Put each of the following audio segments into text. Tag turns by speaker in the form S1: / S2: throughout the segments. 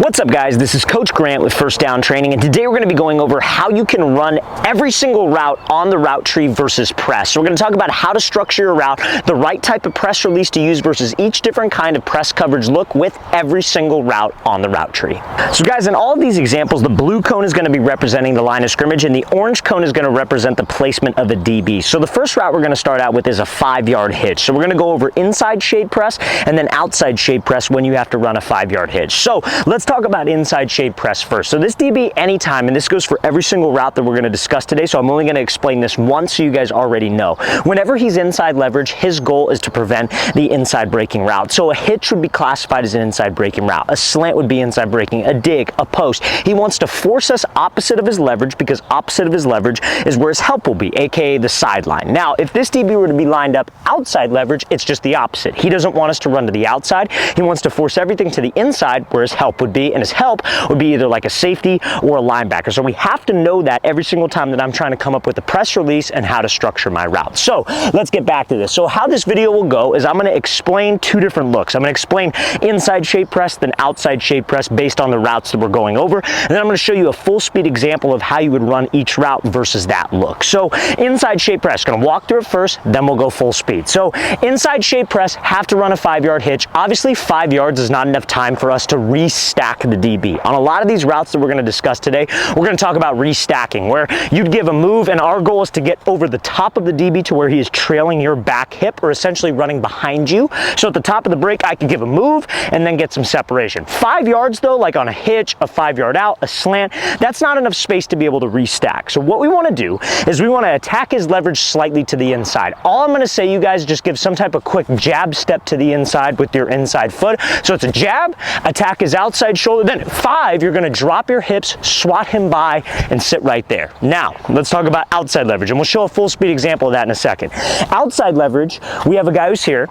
S1: What's up guys, this is Coach Grant with First Down Training, and today we're going to be going over how you can run every single route on the route tree versus press. So we're going to talk about how to structure your route, the right type of press release to use versus each different kind of press coverage look with every single route on the route tree. So guys, in all of these examples, the blue cone is going to be representing the line of scrimmage and the orange cone is going to represent the placement of a DB. So the first route we're going to start out with is a 5-yard hitch. So we're going to go over inside shade press and then outside shade press when you have to run a 5-yard hitch. So let's talk about inside shade press first. So this DB anytime, and this goes for every single route that we're going to discuss today, so I'm only going to explain this once so you guys already know. Whenever he's inside leverage, his goal is to prevent the inside breaking route. So a hitch would be classified as an inside breaking route. A slant would be inside breaking, a dig, a post. He wants to force us opposite of his leverage because opposite of his leverage is where his help will be, aka the sideline. Now, if this DB were to be lined up outside leverage, it's just the opposite. He doesn't want us to run to the outside. He wants to force everything to the inside where his help would be, and his help would be either like a safety or a linebacker. So we have to know that every single time that I'm trying to come up with a press release and how to structure my route. So let's get back to this. So how this video will go is I'm going to explain two different looks. I'm going to explain inside shade press, then outside shade press based on the routes that we're going over. And then I'm going to show you a full speed example of how you would run each route versus that look. So inside shade press, going to walk through it first, then we'll go full speed. So inside shade press, have to run a 5-yard hitch. Obviously 5 yards is not enough time for us to restack the DB. On a lot of these routes that we're going to discuss today, we're going to talk about restacking, where you'd give a move and our goal is to get over the top of the DB to where he is trailing your back hip or essentially running behind you. So at the top of the break, I could give a move and then get some separation. 5 yards though, like on a hitch, a 5-yard out, a slant, that's not enough space to be able to restack. So what we want to do is we want to attack his leverage slightly to the inside. All I'm going to say, you guys, just give some type of quick jab step to the inside with your inside foot. So it's a jab, attack his outside shoulder, then 5, you're going to drop your hips, swat him by, and sit right there. Now, let's talk about outside leverage, and we'll show a full speed example of that in a second. Outside leverage, we have a guy who's here.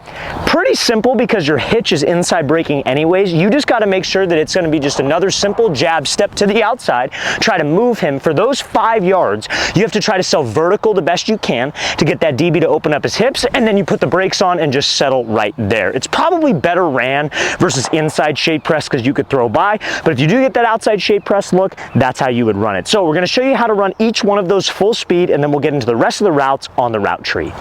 S1: Pretty simple because your hitch is inside breaking anyways. You just got to make sure that it's going to be just another simple jab step to the outside. Try to move him. For those 5 yards, you have to try to sell vertical the best you can to get that DB to open up his hips, and then you put the brakes on and just settle right there. It's probably better ran versus inside shade press because you could throw by, but if you do get that outside shade press look, that's how you would run it. So we're going to show you how to run each one of those full speed, and then we'll get into the rest of the routes on the route tree.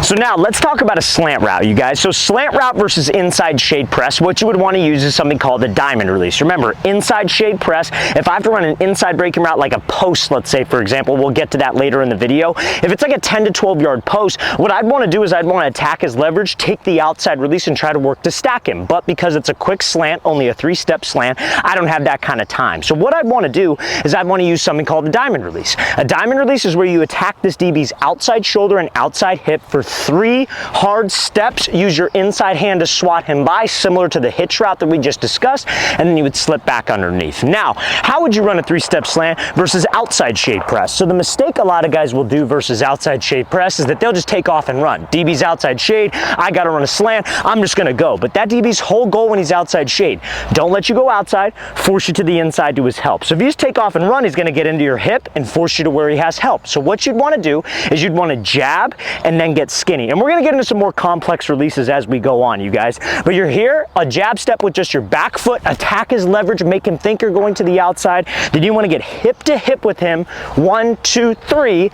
S1: So now let's talk about a slant route, you guys. So slant route versus inside shade press, what you would want to use is something called a diamond release. Remember, inside shade press, if I have to run an inside breaking route like a post, let's say, for example, we'll get to that later in the video. If it's like a 10 to 12 yard post, what I'd want to do is I'd want to attack his leverage, take the outside release and try to work to stack him. But because it's a quick slant, only a 3-step slant, I don't have that kind of time. So what I'd want to do is I'd want to use something called a diamond release. A diamond release is where you attack this DB's outside shoulder and outside hip for 3 hard steps. Use your inside hand to swat him by, similar to the hitch route that we just discussed, and then you would slip back underneath. Now, how would you run a 3-step slant versus outside shade press? So the mistake a lot of guys will do versus outside shade press is that they'll just take off and run. DB's outside shade, I got to run a slant, I'm just going to go. But that DB's whole goal when he's outside shade, don't let you go outside, force you to the inside to his help. So if you just take off and run, he's going to get into your hip and force you to where he has help. So what you'd want to do is you'd want to jab and then get skinny. And we're going to get into some more complex releases as we go on, you guys. But you're here, a jab step with just your back foot, attack his leverage, make him think you're going to the outside. Then you want to get hip to hip with him. 1, 2, 3,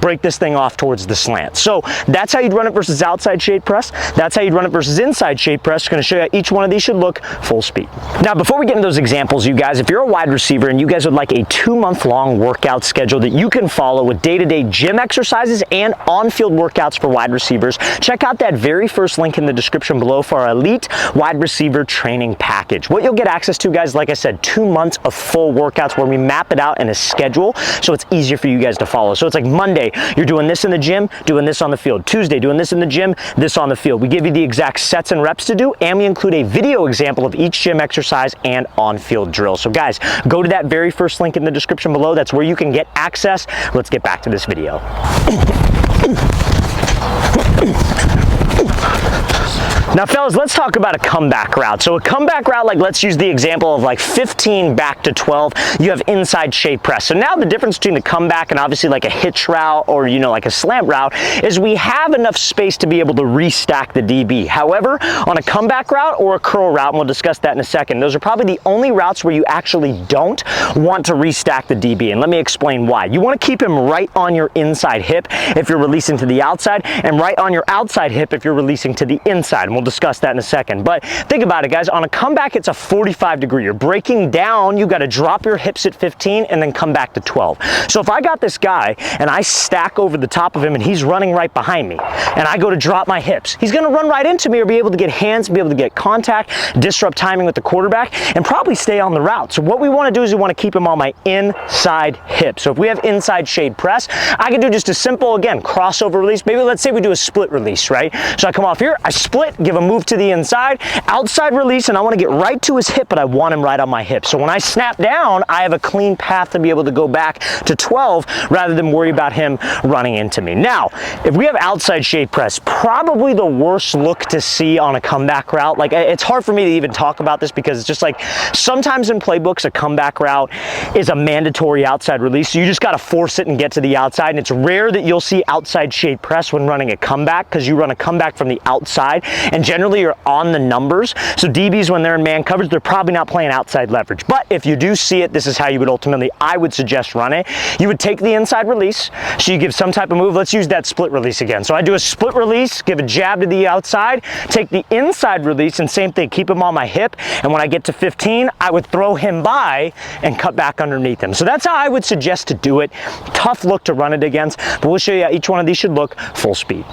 S1: break this thing off towards the slant. So that's how you'd run it versus outside shade press. That's how you'd run it versus inside shade press. I'm going to show you how each one of these should look full speed. Now, before we get into those examples, you guys, if you're a wide receiver and you guys would like a 2-month-long workout schedule that you can follow with day-to-day gym exercises and on-field workouts for wide receivers, check out that very first link in the description below for our elite wide receiver training package. What you'll get access to, guys, like I said, 2 months of full workouts where we map it out in a schedule so it's easier for you guys to follow. So it's like Monday, you're doing this in the gym, doing this on the field. Tuesday, doing this in the gym, this on the field. We give you the exact sets and reps to do, and we include a video example of each gym exercise and on-field drill. So guys, go to that very first link in the description below. That's where you can get access. Let's get back to this video. Now fellas, let's talk about a comeback route. So a comeback route, like let's use the example of like 15 back to 12, you have inside shade press. So now the difference between the comeback and obviously like a hitch route or, you know, like a slant route is we have enough space to be able to restack the DB. However, on a comeback route or a curl route, and we'll discuss that in a second, those are probably the only routes where you actually don't want to restack the DB. And let me explain why. You want to keep him right on your inside hip if you're releasing to the outside, and right on your outside hip if you're releasing to the inside. And we'll discuss that in a second. But think about it, guys. On a comeback, it's a 45 degree. You're breaking down. You got to drop your hips at 15 and then come back to 12. So if I got this guy and I stack over the top of him and he's running right behind me and I go to drop my hips, he's going to run right into me or be able to get hands, be able to get contact, disrupt timing with the quarterback, and probably stay on the route. So what we want to do is we want to keep him on my inside hip. So if we have inside shade press, I can do just a simple, again, crossover release. Maybe let's say we do a split release, right? So I come off here, I split, give a move to the inside, outside release, and I want to get right to his hip, but I want him right on my hip. So when I snap down, I have a clean path to be able to go back to 12 rather than worry about him running into me. Now, if we have outside shade press, probably the worst look to see on a comeback route. Like, it's hard for me to even talk about this because it's just like sometimes in playbooks, a comeback route is a mandatory outside release. So you just got to force it and get to the outside. And it's rare that you'll see outside shade press when running a comeback because you run a comeback from the outside and generally you're on the numbers. So DBs, when they're in man coverage, they're probably not playing outside leverage. But if you do see it, this is how you would ultimately, I would suggest run it. You would take the inside release. So you give some type of move. Let's use that split release again. So I do a split release, give a jab to the outside, take the inside release, and same thing, keep him on my hip. And when I get to 15, I would throw him by and cut back underneath him. So that's how I would suggest to do it. Tough look to run it against, but we'll show you how each one of these should look full speed.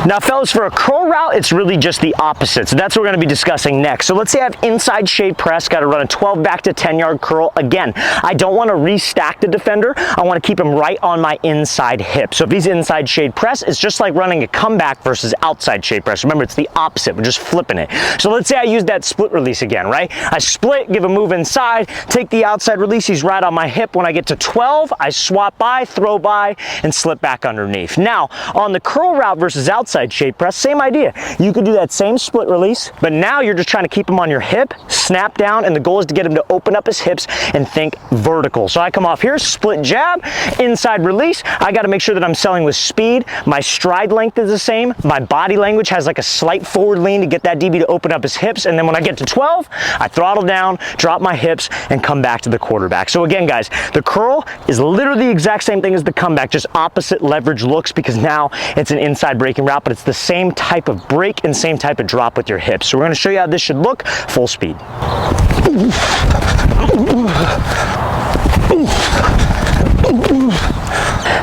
S1: Now fellas, for a curl route, it's really just the opposite. So that's what we're gonna be discussing next. So let's say I have inside shade press, gotta run a 12 back to 10-yard curl. Again, I don't wanna restack the defender. I wanna keep him right on my inside hip. So if he's inside shade press, it's just like running a comeback versus outside shade press. Remember, it's the opposite, we're just flipping it. So let's say I use that split release again, right? I split, give a move inside, take the outside release, he's right on my hip. When I get to 12, I swap by, throw by, and slip back underneath. Now, on the curl route versus outside shade press, same idea. You could do that same split release, but now you're just trying to keep him on your hip, snap down, and the goal is to get him to open up his hips and think vertical. So I come off here, split jab, inside release. I got to make sure that I'm selling with speed. My stride length is the same. My body language has like a slight forward lean to get that DB to open up his hips. And then when I get to 12, I throttle down, drop my hips, and come back to the quarterback. So again, guys, the curl is literally the exact same thing as the comeback, just opposite leverage looks because now it's an inside breaking route, but it's the same type of break and same type of drop with your hips. So we're going to show you how this should look full speed.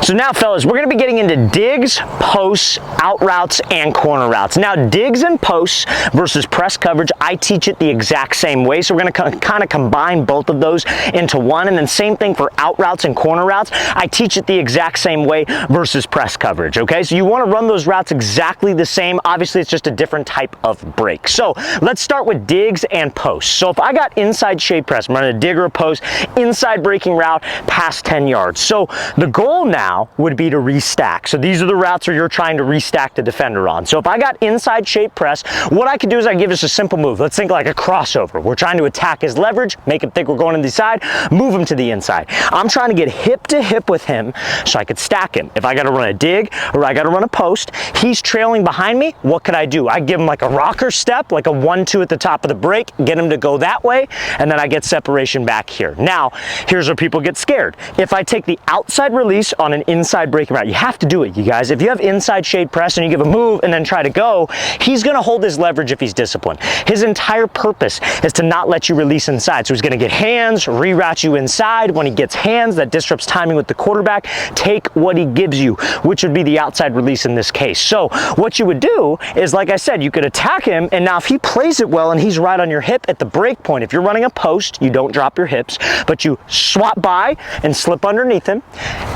S1: So now, fellas, we're going to be getting into digs, posts, out routes, and corner routes. Now, digs and posts versus press coverage, I teach it the exact same way. So we're going to kind of combine both of those into one. And then same thing for out routes and corner routes. I teach it the exact same way versus press coverage, okay? So you want to run those routes exactly the same. Obviously, it's just a different type of break. So let's start with digs and posts. So if I got inside shade press, I'm running a dig or a post, inside breaking route, past 10 yards. So the goal now would be to restack. So these are the routes where you're trying to restack the defender on. So if I got inside shade press, what I could do is I give us a simple move. Let's think like a crossover. We're trying to attack his leverage, make him think we're going to the side, move him to the inside. I'm trying to get hip to hip with him so I could stack him. If I got to run a dig or I got to run a post, he's trailing behind me, what could I do? I give him like a rocker step, like a 1-2 at the top of the break, get him to go that way, and then I get separation back here. Now, here's where people get scared. If I take the outside release on an inside breaking route, you have to do it, you guys. If you have inside shade press and you give a move and then try to go, he's going to hold his leverage if he's disciplined. His entire purpose is to not let you release inside. So he's going to get hands, reroute you inside. When he gets hands, that disrupts timing with the quarterback. Take what he gives you, which would be the outside release in this case. So what you would do is, like I said, you could attack him, and now if he plays it well and he's right on your hip at the break point, if you're running a post, you don't drop your hips, but you swap by and slip underneath him.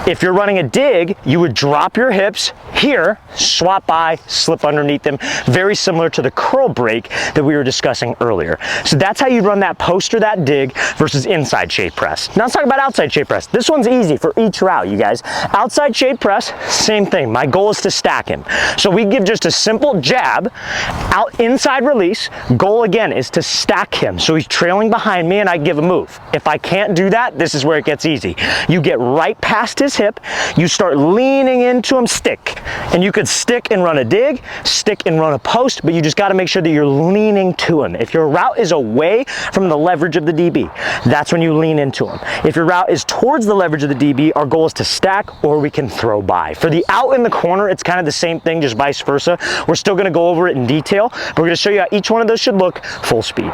S1: If you're running running a dig, you would drop your hips here, swap by, slip underneath them, very similar to the curl break that we were discussing earlier. So that's how you run that post or that dig versus inside shade press. Now let's talk about outside shade press. This one's easy for each route, you guys. Outside shade press, same thing. My goal is to stack him. So we give just a simple jab, out inside release. Goal again is to stack him. So he's trailing behind me and I give a move. If I can't do that, this is where it gets easy. You get right past his hip, you start leaning into him, stick. And you could stick and run a dig, stick and run a post, but you just got to make sure that you're leaning to him. If your route is away from the leverage of the DB, that's when you lean into him. If your route is towards the leverage of the DB, our goal is to stack or we can throw by. For the out in the corner, it's kind of the same thing, just vice versa. We're still going to go over it in detail, but we're going to show you how each one of those should look full speed.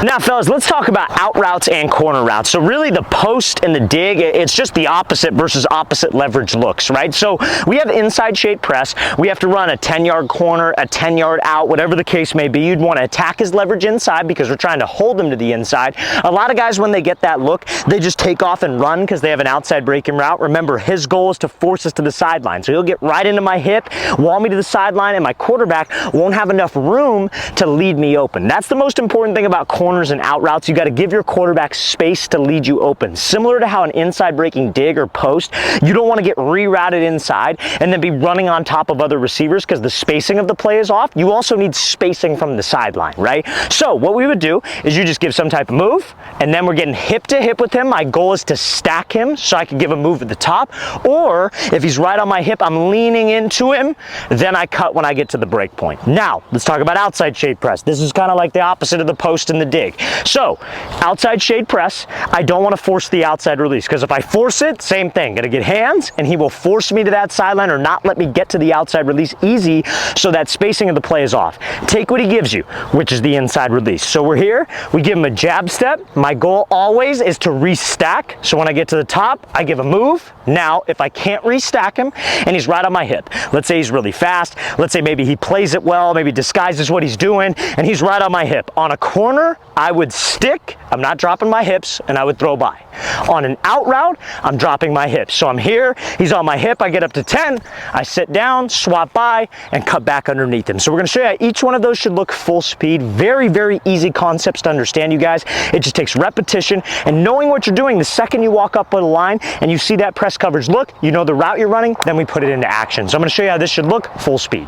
S1: Now fellas, let's talk about out routes and corner routes. So really the post and the dig, it's just the opposite versus opposite leverage looks, right? So we have inside shade press. We have to run a 10-yard corner, a 10-yard out, whatever the case may be. You'd want to attack his leverage inside because we're trying to hold him to the inside. A lot of guys, when they get that look, they just take off and run because they have an outside breaking route. Remember, his goal is to force us to the sideline. So he'll get right into my hip, wall me to the sideline, and my quarterback won't have enough room to lead me open. That's the most important thing about corners and out routes. You got to give your quarterback space to lead you open. Similar to how an inside breaking dig or post, you don't want to get rerouted inside and then be running on top of other receivers because the spacing of the play is off. You also need spacing from the sideline, right? So what we would do is you just give some type of move and then we're getting hip to hip with him. My goal is to stack him so I can give a move at the top, or if he's right on my hip, I'm leaning into him, then I cut when I get to the break point. Now let's talk about outside shade press. This is kind of like the opposite of the post and the dig. So outside shade press, I don't want to force the outside release because if I force it, same thing, gonna get hands and he will force me to that sideline or not let me get to the outside release easy, so that spacing of the play is off. Take what he gives you, which is the inside release. So we're here, we give him a jab step. My goal always is to restack. So when I get to the top, I give a move. Now, if I can't restack him and he's right on my hip, let's say he's really fast, let's say maybe he plays it well, maybe disguises what he's doing, and he's right on my hip. On a corner, I would stick, I'm not dropping my hips, and I would throw by. On an out route, I'm dropping my hips. So I'm here, he's on my hip, I get up to 10, I sit down, swap by, and cut back underneath him. So we're gonna show you how each one of those should look full speed. Very, very easy concepts to understand, you guys. It just takes repetition and knowing what you're doing. The second you walk up on the line and you see that press coverage look, you know the route you're running, then we put it into action. So I'm gonna show you how this should look full speed.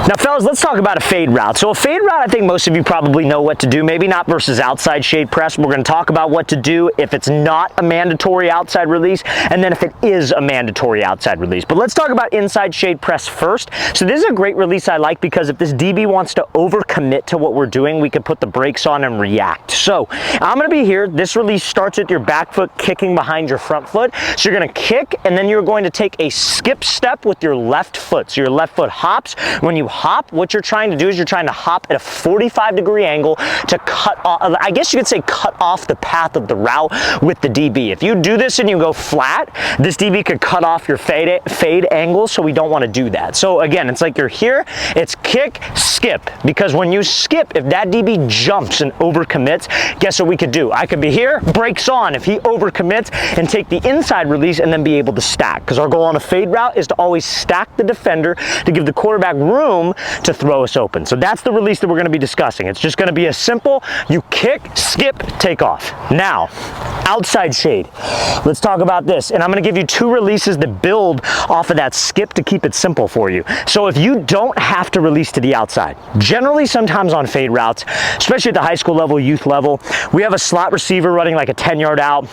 S1: Now fellas, let's talk about a fade route. So a fade route, I think most of you probably know what to do, maybe not versus outside shade press. We're gonna talk about what to do if it's not a mandatory outside release, and then if it is a mandatory outside release. But let's talk about inside shade press first. So this is a great release I like because if this DB wants to overcommit to what we're doing, we could put the brakes on and react. So I'm gonna be here, this release starts with your back foot kicking behind your front foot. So you're gonna kick, and then you're going to take a skip step with your left foot. So your left foot hops. When you hop, what you're trying to do is you're trying to hop at a 45-degree angle to cut off, I guess you could say cut off the path of the route with the DB. If you do this and you go flat, this DB could cut off your fade angle, so we don't want to do that. So again, it's like you're here, it's kick, skip, because when you skip, if that DB jumps and overcommits, guess what we could do? I could be here, brakes on if he overcommits, and take the inside release and then be able to stack, because our goal on a fade route is to always stack the defender to give the quarterback room to throw us open. So that's the release that we're going to be discussing. It's just going to be a simple, you kick, skip, take off. Now, outside shade. Let's talk about this. And I'm going to give you two releases that build off of that skip to keep it simple for you. So if you don't have to release to the outside, generally sometimes on fade routes, especially at the high school level, youth level, we have a slot receiver running like a 10-yard out,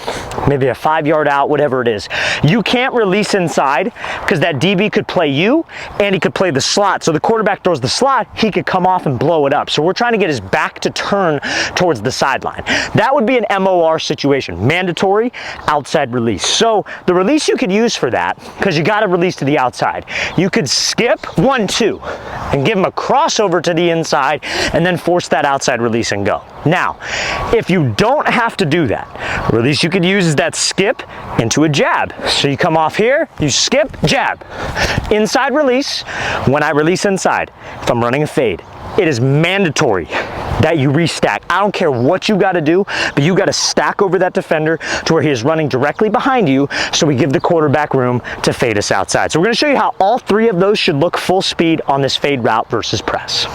S1: maybe a 5-yard out, whatever it is. You can't release inside because that DB could play you and he could play the slot. So the quarterback throws the slot, he could come off and blow it up. So we're trying to get his back to turn towards the sideline. That would be an MOR situation, mandatory outside release. So the release you could use for that, because you got to release to the outside, you could skip 1-2 and give him a crossover to the inside and then force that outside release and go. Now, if you don't have to do that, release you could use is that skip into a jab. So you come off here, you skip, jab. Inside release, when I release inside, if I'm running a fade, it is mandatory that you restack. I don't care what you gotta do, but you gotta stack over that defender to where he is running directly behind you, so we give the quarterback room to fade us outside. So we're gonna show you how all three of those should look full speed on this fade route versus press.